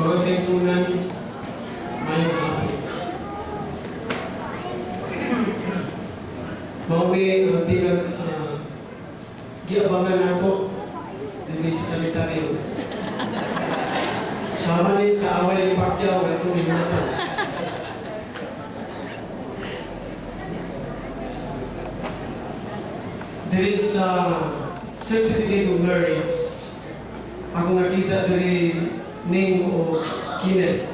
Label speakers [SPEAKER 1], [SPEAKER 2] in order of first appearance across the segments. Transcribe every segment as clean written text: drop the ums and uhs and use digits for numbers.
[SPEAKER 1] Mga kaigsunan, mayong hapon. Mauwi ang giabangan ako din sa sanitaryo. Sama ni sa away ng Pacquiao at itong hinatan. There is a certificate of marriage. Ako nakita dari name o kinet.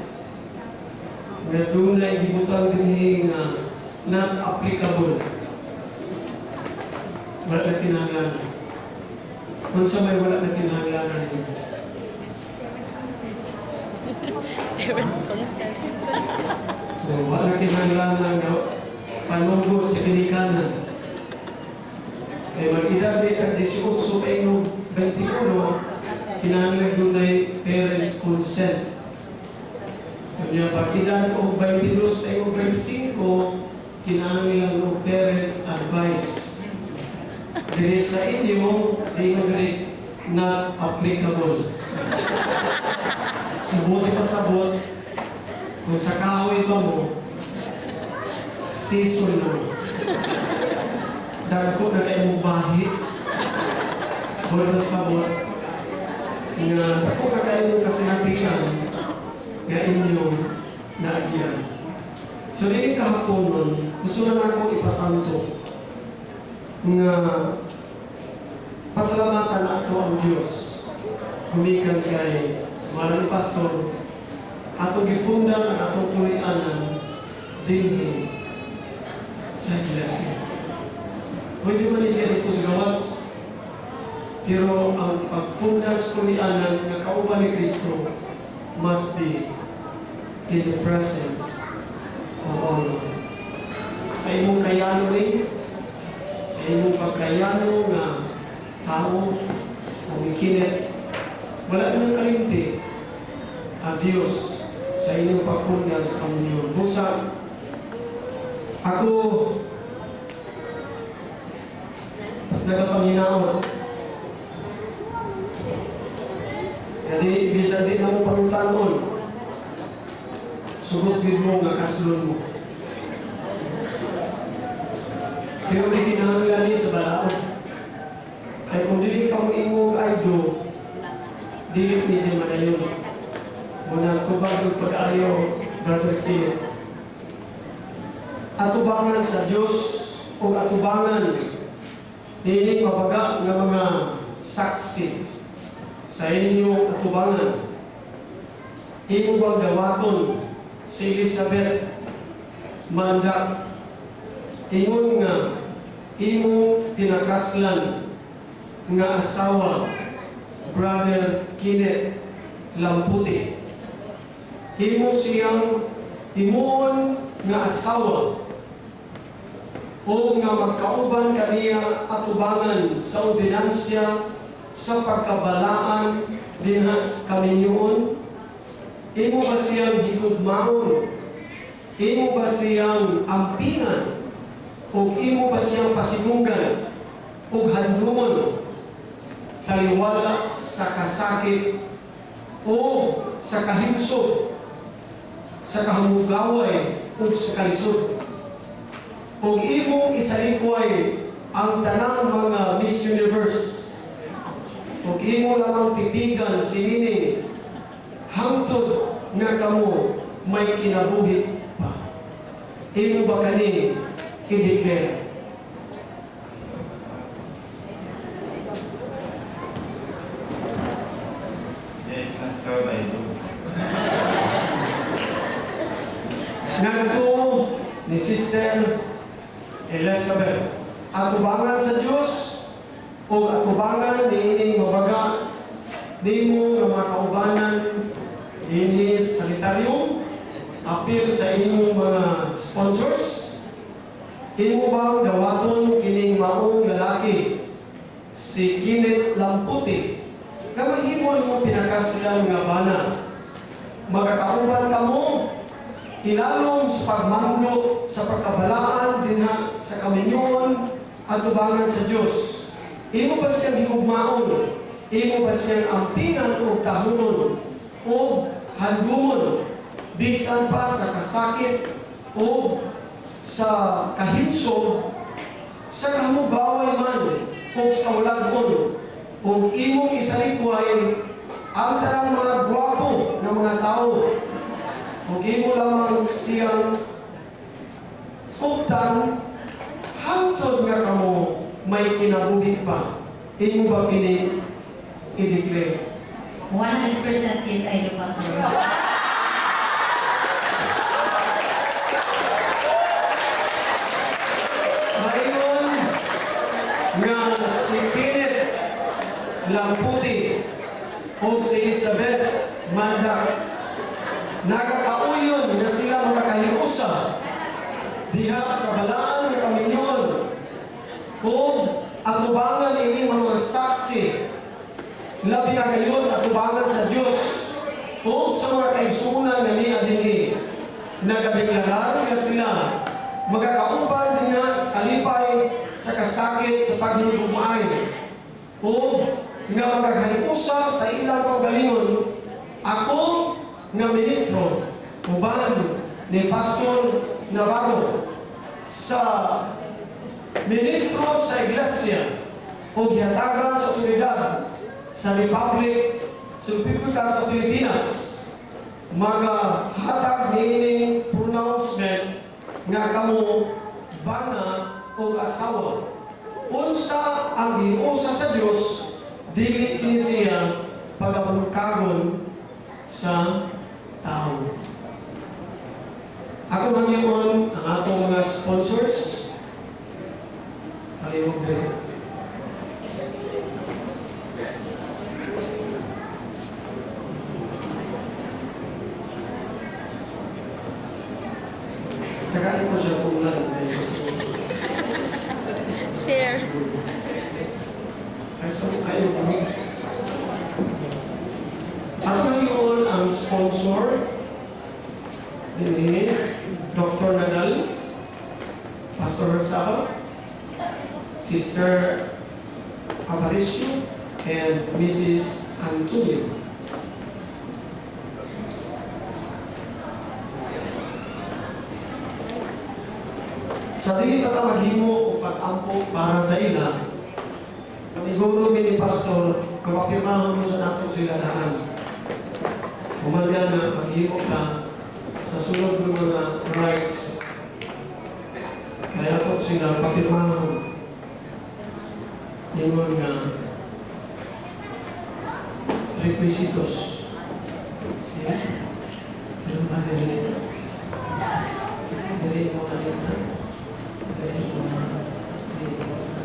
[SPEAKER 1] Nga doon na ibutang din nga not applicable. Wala na kinahanglanan. Kung sa may wala na kinahanglanan ninyo.
[SPEAKER 2] Parents' consent.
[SPEAKER 1] So, wala na kinahanglanan na panunggo sa kinikanan. Kaya mag-edad at 18 kayo 21, kinahanglan doon na parents' consent. Kanya pag-edad o 22 kayo 25, kinahanglan ng parents' advice. Diri sa inyo, ay not applicable. Subuti pa sabot, kung sa kahoy pa mo, season mo. Dagko na kayo mong bahi. Wala na sabot. Nga, dagko na kayo mong kasinatian nga inyo naagyan. So, rin kahapon nun, gusto na akong ipasanto nga pasalamatan na ito ang Diyos. Gumikan kay sumara ni Pastor, atong gipundan ang atong pulianan din sa iglesia. Pwede ba ni siya dito sa gawas? Pero ang pagpundar sa pulianan na kauban ni Kristo must be in the presence of all. Sa imong kayano rin, sa imong pagkayano na tao o mikinet, wala nang kalimti ang Diyos sa inyong pagpundar sa kamunyon. Busa, ako nagapanghinao. Jadi, bisa din ako pangutanon. Sugot din mo nga kasulon mo. Pero di kinahanglan ni sa balaod. Kaya kung dili ka mo imong idol, dili ni siya manayon. Muna tubag yung pag-ayaw, Brother Kenneth. Atubangan sa Diyos o atubangan hindi mabaga ng mga saksi sa inyong atubangan. Imo bang dawaton si Elizabeth Mandak? Ingon nga, imo pinakaslan nga asawa, Brother Kenneth Lamputi. Imo siyang imoon nga asawa o nga magkauban kaniya atubangan sa ordinansya sa pagkabalaan dinha sa kaminyoon. Imo ba siyang higugmaon? Imo ba siyang ampingan? O imo ba siyang pasinungan? O handumon? Taliwala sa kasakit o sa kahimsog, sa kahumugaway o sa kalisod? Kung imong isalikway ang tanang mga Miss Universe, kung imo lamang tipigan sinining, hangtod nga kamo may kinabuhi pa. Imo ba kani i-declare?
[SPEAKER 3] Yes, Pastor, I do.
[SPEAKER 1] Nganto ni Sister Elizabeth, atubangan sa Diyos o atubangan ni ining mabaga nimo nga mga kaubanan ini sanitarium, apil sa inyong mga sponsors. Imo bang dawaton kining maong lalaki si Kenneth Lamputi nga mahimo mo pinakaslan nga bana magakauban kamo ilalom sa pagmando sa pagkabalaan dinha sa kaminyoon at tubangan sa Diyos. Imo ba siyang higugmaon? Imo ba siyang ampingan o kahunon? O handumon bisan pa sa kasakit o sa kahimsog sa kamubaway man o sa ulagon o imong isalikway ang tarang mga gwapo ng mga tao o imo lamang siyang kuptan hangtod nga kamo may kinabuhi pa. Imo ba kini i-declare?
[SPEAKER 4] 100% yes, I do, Pastor.
[SPEAKER 1] Maingon nga si Kenneth Lamputi o si Elizabeth Mandak nagakauyon na sila magkakahiusa diha sa balaan ng kaminyon o atubangan ini mga saksi labi na kayon atubangan sa Diyos o sa mga kaigsunan na niya dinhi nagabiglaran nga sila magkakauban din nga sa kalipay sa kasakit sa paghinugumay o nga magkakahiusa sa ilang kaugalingon ako nga ministro uban ni Pastor Navarro sa ministro sa iglesia o gihatagan sa otoridad sa Republic sa Pilipinas magahatag niining pronouncement nga kamo bana o asawa unsa ang giusa sa Dios dili kini siya pagabungkagon sa tao. Ako hangyon ang atong mga sponsors. Kalihog din. Tagain ko siya kung lang.
[SPEAKER 2] Share.
[SPEAKER 1] Ay, so kayo po. Ako hangyon ang sponsor ni Dr. Nadal, Pastor Saba, Sister Aparicio, and Mrs. Antonio. Sa dili pa ta maghimo o pag-ampo para sa ila, kamiguro ni Pastor, kapapirmahan mo sa nato sila daan. Umalyan na maghimo ka sa sunod ng mga rights. Kaya ito sila papirmahan mo. Yung mga requisitos. Yeah? Pero ba din